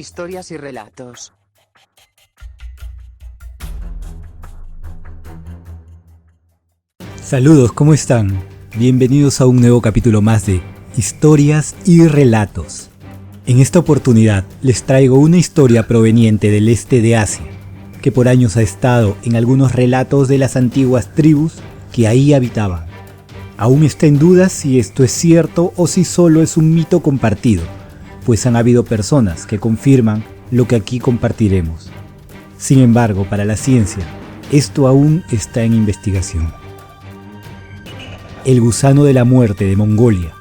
Historias y relatos. Saludos, ¿cómo están? Bienvenidos a un nuevo capítulo más de Historias y Relatos. En esta oportunidad les traigo una historia proveniente del este de Asia, que por años ha estado en algunos relatos de las antiguas tribus que ahí habitaban. Aún está en duda si esto es cierto o si solo es un mito compartido, pues han habido personas que confirman lo que aquí compartiremos. Sin embargo, para la ciencia, esto aún está en investigación. El gusano de la muerte de Mongolia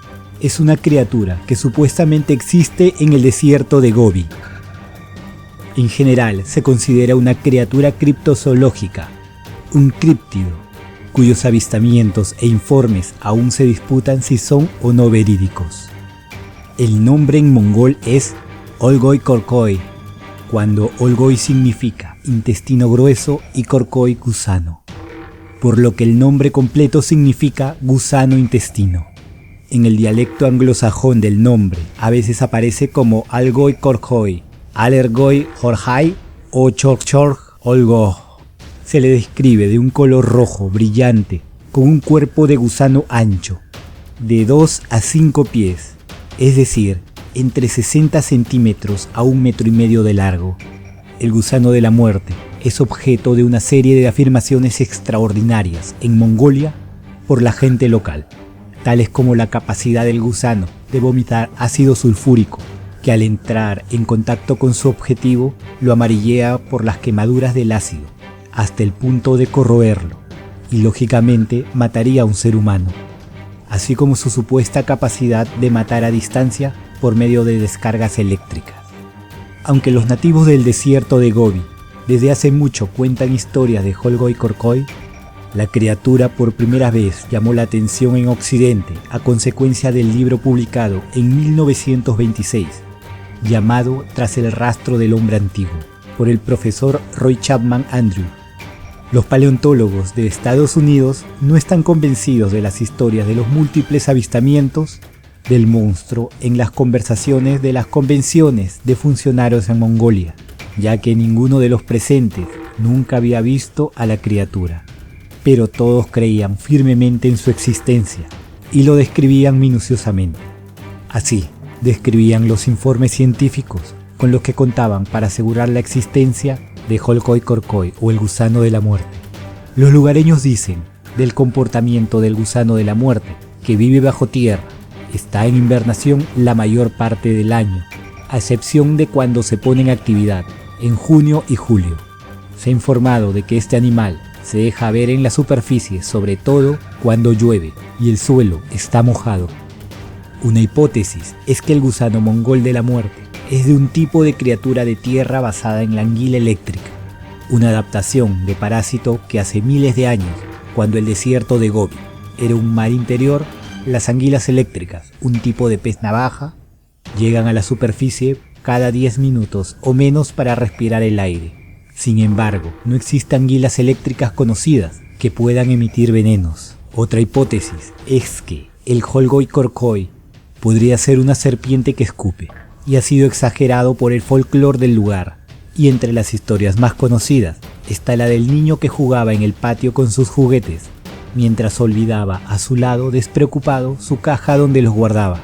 es una criatura que supuestamente existe en el desierto de Gobi. En general, se considera una criatura criptozoológica, un críptido, cuyos avistamientos e informes aún se disputan si son o no verídicos. El nombre en mongol es Olgoy Korkoy, cuando Olgoy significa intestino grueso y Korkoy gusano, por lo que el nombre completo significa gusano intestino. En el dialecto anglosajón del nombre a veces aparece como Algoy Korkoy, Alergoy Jorjai o Chorchorj Olgo. Se le describe de un color rojo brillante con un cuerpo de gusano ancho, de 2 a 5 pies, es decir, entre 60 centímetros a 1,5 metros de largo. El gusano de la muerte es objeto de una serie de afirmaciones extraordinarias en Mongolia por la gente local, tales como la capacidad del gusano de vomitar ácido sulfúrico, que al entrar en contacto con su objetivo lo amarillea por las quemaduras del ácido, hasta el punto de corroerlo, y lógicamente mataría a un ser humano, así como su supuesta capacidad de matar a distancia por medio de descargas eléctricas. Aunque los nativos del desierto de Gobi desde hace mucho cuentan historias de Olgoy Korkoy, la criatura por primera vez llamó la atención en Occidente a consecuencia del libro publicado en 1926, llamado Tras el rastro del hombre antiguo, por el profesor Roy Chapman Andrews. Los paleontólogos de Estados Unidos no están convencidos de las historias de los múltiples avistamientos del monstruo en las conversaciones de las convenciones de funcionarios en Mongolia, ya que ninguno de los presentes nunca había visto a la criatura. Pero todos creían firmemente en su existencia y lo describían minuciosamente. Así, describían los informes científicos con los que contaban para asegurar la existencia de Olgoy Korkoy o el gusano de la muerte. Los lugareños dicen del comportamiento del gusano de la muerte, que vive bajo tierra, está en hibernación la mayor parte del año, a excepción de cuando se pone en actividad, en junio y julio. Se ha informado de que este animal se deja ver en la superficie, sobre todo cuando llueve y el suelo está mojado. Una hipótesis es que el gusano mongol de la muerte es de un tipo de criatura de tierra basada en la anguila eléctrica, una adaptación de parásito que hace miles de años, cuando el desierto de Gobi era un mar interior, las anguilas eléctricas, un tipo de pez navaja, llegan a la superficie cada 10 minutos o menos para respirar el aire. Sin embargo, no existen anguilas eléctricas conocidas que puedan emitir venenos. Otra hipótesis es que el Olgoy Korkoy podría ser una serpiente que escupe, y ha sido exagerado por el folclore del lugar. Y entre las historias más conocidas está la del niño que jugaba en el patio con sus juguetes, mientras olvidaba a su lado despreocupado su caja donde los guardaba.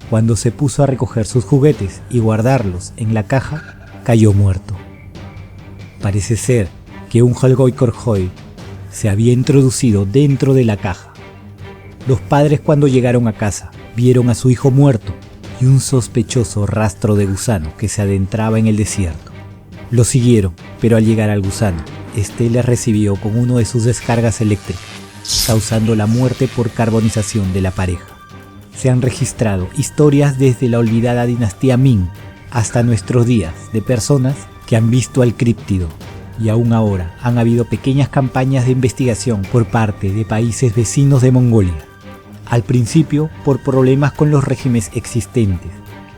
Cuando se puso a recoger sus juguetes y guardarlos en la caja, cayó muerto. Parece ser que un Olgoy Korkoy se había introducido dentro de la caja. Los padres, cuando llegaron a casa, vieron a su hijo muerto y un sospechoso rastro de gusano que se adentraba en el desierto. Lo siguieron, pero al llegar al gusano, este les recibió con uno de sus descargas eléctricas, causando la muerte por carbonización de la pareja. Se han registrado historias desde la olvidada dinastía Ming hasta nuestros días de personas que han visto al críptido, y aún ahora han habido pequeñas campañas de investigación por parte de países vecinos de Mongolia. Al principio por problemas con los regímenes existentes,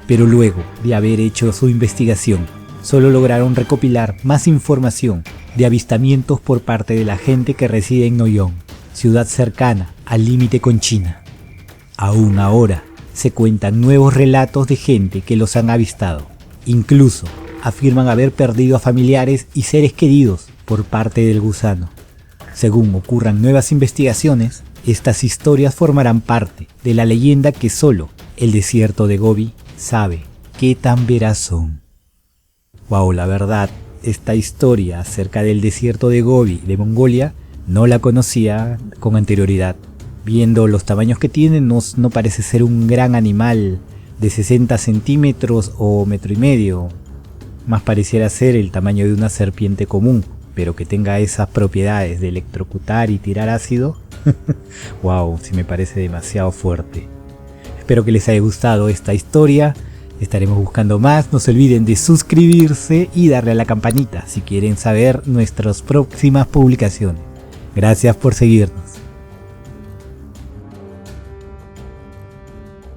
pero luego de haber hecho su investigación, solo lograron recopilar más información de avistamientos por parte de la gente que reside en Noyon, ciudad cercana al límite con China. Aún ahora se cuentan nuevos relatos de gente que los han avistado, Incluso afirman haber perdido a familiares y seres queridos por parte del gusano. Según ocurran nuevas investigaciones, estas historias formarán parte de la leyenda que solo el desierto de Gobi sabe qué tan veraz son. Wow, la verdad, esta historia acerca del desierto de Gobi de Mongolia no la conocía con anterioridad. Viendo los tamaños que tiene, no parece ser un gran animal de 60 centímetros o metro y medio. Más pareciera ser el tamaño de una serpiente común, pero que tenga esas propiedades de electrocutar y tirar ácido. Wow, sí me parece demasiado fuerte. Espero que les haya gustado esta historia. Estaremos buscando más. No se olviden de suscribirse y darle a la campanita si quieren saber nuestras próximas publicaciones. Gracias por seguirnos.